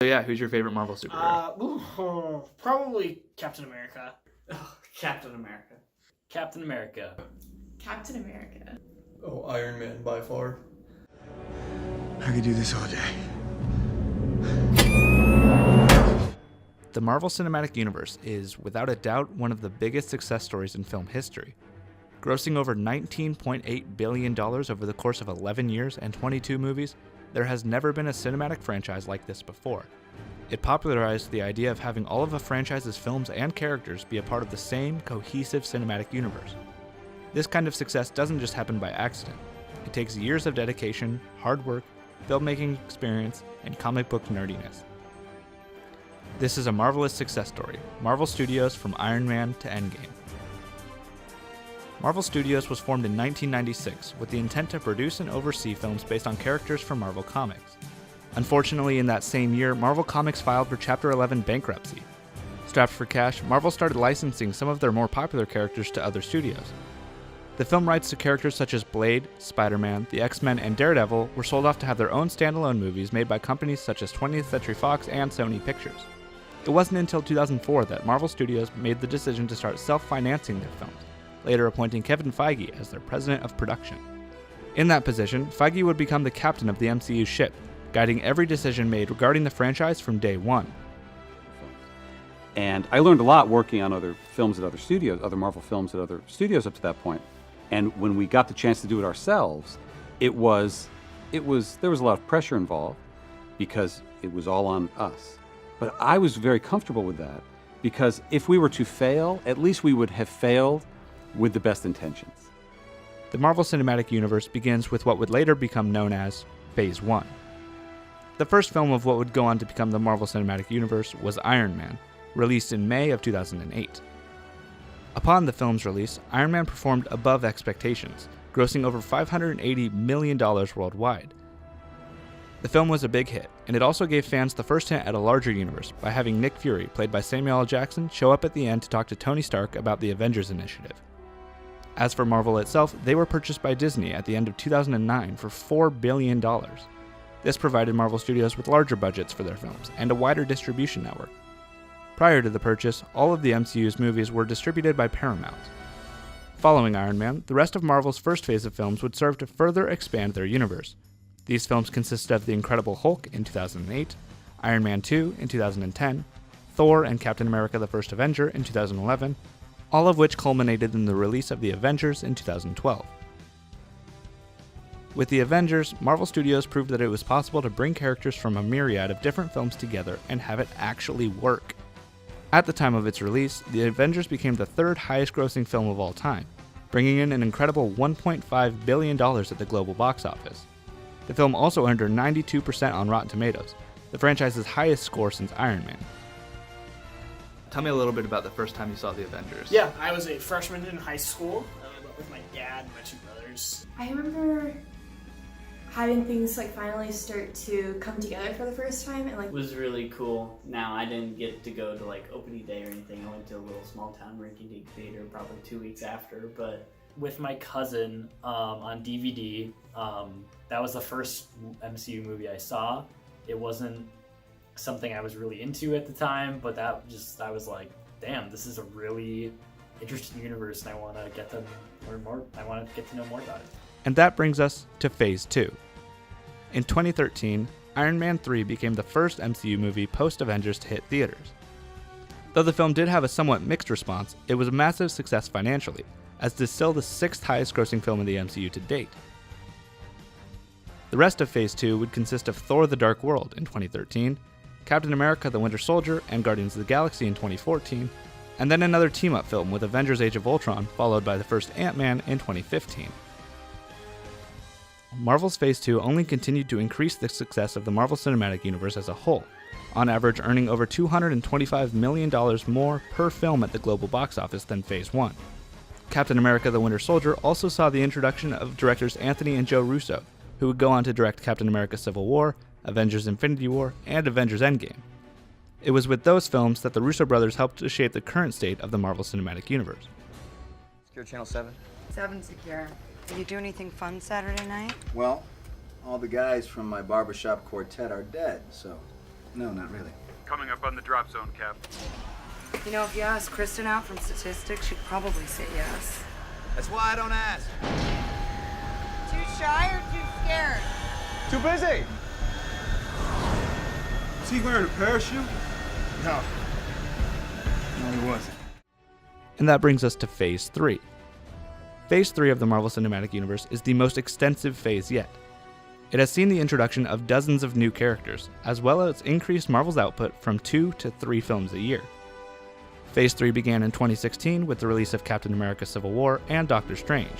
So yeah, who's your favorite Marvel superhero? Probably Captain America. Oh, Captain America. Captain America. Captain America. Oh, Iron Man by far. I could do this all day. The Marvel Cinematic Universe is, without a doubt, one of the biggest success stories in film history. Grossing over $19.8 billion over the course of 11 years and 22 movies, there has never been a cinematic franchise like this before. It popularized the idea of having all of a franchise's films and characters be a part of the same cohesive cinematic universe. This kind of success doesn't just happen by accident. It takes years of dedication, hard work, filmmaking experience, and comic book nerdiness. This is a marvelous success story, Marvel Studios from Iron Man to Endgame. Marvel Studios was formed in 1996 with the intent to produce and oversee films based on characters from Marvel Comics. Unfortunately, in that same year, Marvel Comics filed for Chapter 11 bankruptcy. Strapped for cash, Marvel started licensing some of their more popular characters to other studios. The film rights to characters such as Blade, Spider-Man, the X-Men, and Daredevil were sold off to have their own standalone movies made by companies such as 20th Century Fox and Sony Pictures. It wasn't until 2004 that Marvel Studios made the decision to start self-financing their films, later appointing Kevin Feige as their president of production. In that position, Feige would become the captain of the MCU ship, guiding every decision made regarding the franchise from day one. And I learned a lot working on other films at other studios, other Marvel films at other studios up to that point. And when we got the chance to do it ourselves, there was a lot of pressure involved because it was all on us. But I was very comfortable with that because if we were to fail, at least we would have failed with the best intentions. The Marvel Cinematic Universe begins with what would later become known as Phase 1. The first film of what would go on to become the Marvel Cinematic Universe was Iron Man, released in May of 2008. Upon the film's release, Iron Man performed above expectations, grossing over $580 million worldwide. The film was a big hit, and it also gave fans the first hint at a larger universe by having Nick Fury, played by Samuel L. Jackson, show up at the end to talk to Tony Stark about the Avengers Initiative. As for Marvel itself, they were purchased by Disney at the end of 2009 for $4 billion. This provided Marvel Studios with larger budgets for their films and a wider distribution network. Prior to the purchase, all of the MCU's movies were distributed by Paramount. Following Iron Man, the rest of Marvel's first phase of films would serve to further expand their universe. These films consisted of The Incredible Hulk in 2008, Iron Man 2 in 2010, Thor and Captain America the First Avenger in 2011, all of which culminated in the release of The Avengers in 2012. With The Avengers, Marvel Studios proved that it was possible to bring characters from a myriad of different films together and have it actually work. At the time of its release, The Avengers became the third highest grossing film of all time, bringing in an incredible $1.5 billion at the global box office. The film also earned 92% on Rotten Tomatoes, the franchise's highest score since Iron Man. Tell me a little bit about the first time you saw The Avengers. Yeah, I was a freshman in high school. I went with my dad and my two brothers. I remember having things like finally start to come together for the first time and like It was really cool. Now, I didn't get to go to like opening day or anything. I went to a little small town rinky-dink theater probably 2 weeks after, but With my cousin on DVD. That was the first MCU movie I saw. It wasn't something I was really into at the time, but I was like, damn, this is a really interesting universe and I want to get to learn more. I want to get to know more about it. And that brings us to Phase 2. In 2013, Iron Man 3 became the first MCU movie post-Avengers to hit theaters. Though the film did have a somewhat mixed response, it was a massive success financially, as it is still the sixth highest grossing film in the MCU to date. The rest of Phase 2 would consist of Thor: The Dark World in 2013, Captain America: The Winter Soldier and Guardians of the Galaxy in 2014, and then another team-up film with Avengers: Age of Ultron, followed by the first Ant-Man in 2015. Marvel's Phase 2 only continued to increase the success of the Marvel Cinematic Universe as a whole, on average earning over $225 million more per film at the global box office than Phase 1. Captain America: The Winter Soldier also saw the introduction of directors Anthony and Joe Russo, who would go on to direct Captain America: Civil War, Avengers: Infinity War, and Avengers: Endgame. It was with those films that the Russo brothers helped to shape the current state of the Marvel Cinematic Universe. Secure Channel 7. 7 secure. Did you do anything fun Saturday night? Well, all the guys from my barbershop quartet are dead, so No, not really. Coming up on the drop zone, Cap. You know, if you ask Kristen out from statistics, she'd probably say yes. That's why I don't ask. Too shy or too scared? Too busy. Is he wearing a parachute? No. No, he wasn't. And that brings us to Phase 3. Phase 3 of the Marvel Cinematic Universe is the most extensive phase yet. It has seen the introduction of dozens of new characters, as well as increased Marvel's output from 2 to 3 films a year. Phase 3 began in 2016 with the release of Captain America Civil War and Doctor Strange.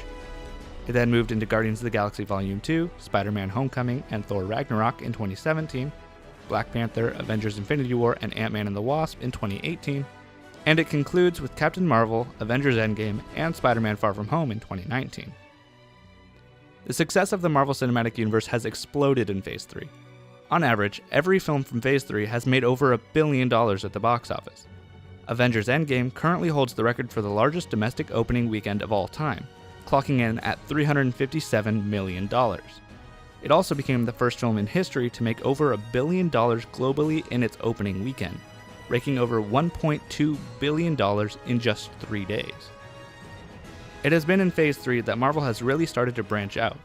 It then moved into Guardians of the Galaxy Volume 2, Spider-Man Homecoming, and Thor Ragnarok in 2017, Black Panther, Avengers Infinity War, and Ant-Man and the Wasp in 2018, and it concludes with Captain Marvel, Avengers Endgame, and Spider-Man Far From Home in 2019. The success of the Marvel Cinematic Universe has exploded in Phase 3. On average, every film from Phase 3 has made over $1 billion at the box office. Avengers Endgame currently holds the record for the largest domestic opening weekend of all time, clocking in at $357 million. It also became the first film in history to make over $1 billion globally in its opening weekend, raking over $1.2 billion in just 3 days. It has been in Phase 3 that Marvel has really started to branch out,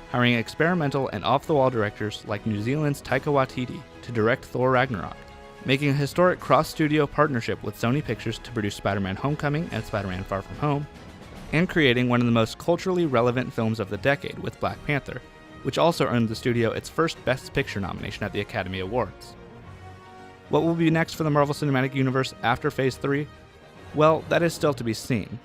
hiring experimental and off-the-wall directors like New Zealand's Taika Waititi to direct Thor Ragnarok, making a historic cross-studio partnership with Sony Pictures to produce Spider-Man Homecoming and Spider-Man Far From Home, and creating one of the most culturally relevant films of the decade with Black Panther, which also earned the studio its first Best Picture nomination at the Academy Awards. What will be next for the Marvel Cinematic Universe after Phase 3? Well, that is still to be seen.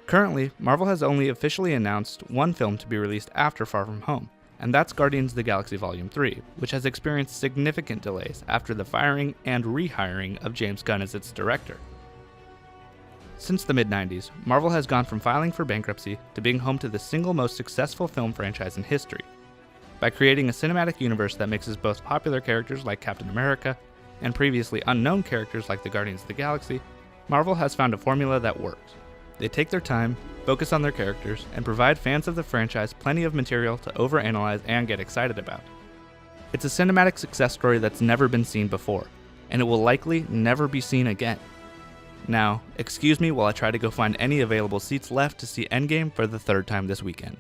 Currently, Marvel has only officially announced one film to be released after Far From Home, and that's Guardians of the Galaxy Volume 3, which has experienced significant delays after the firing and rehiring of James Gunn as its director. Since the mid-90s, Marvel has gone from filing for bankruptcy to being home to the single most successful film franchise in history. By creating a cinematic universe that mixes both popular characters like Captain America and previously unknown characters like the Guardians of the Galaxy, Marvel has found a formula that works. They take their time, focus on their characters, and provide fans of the franchise plenty of material to overanalyze and get excited about. It's a cinematic success story that's never been seen before, and it will likely never be seen again. Now, excuse me while I try to go find any available seats left to see Endgame for the 3rd time this weekend.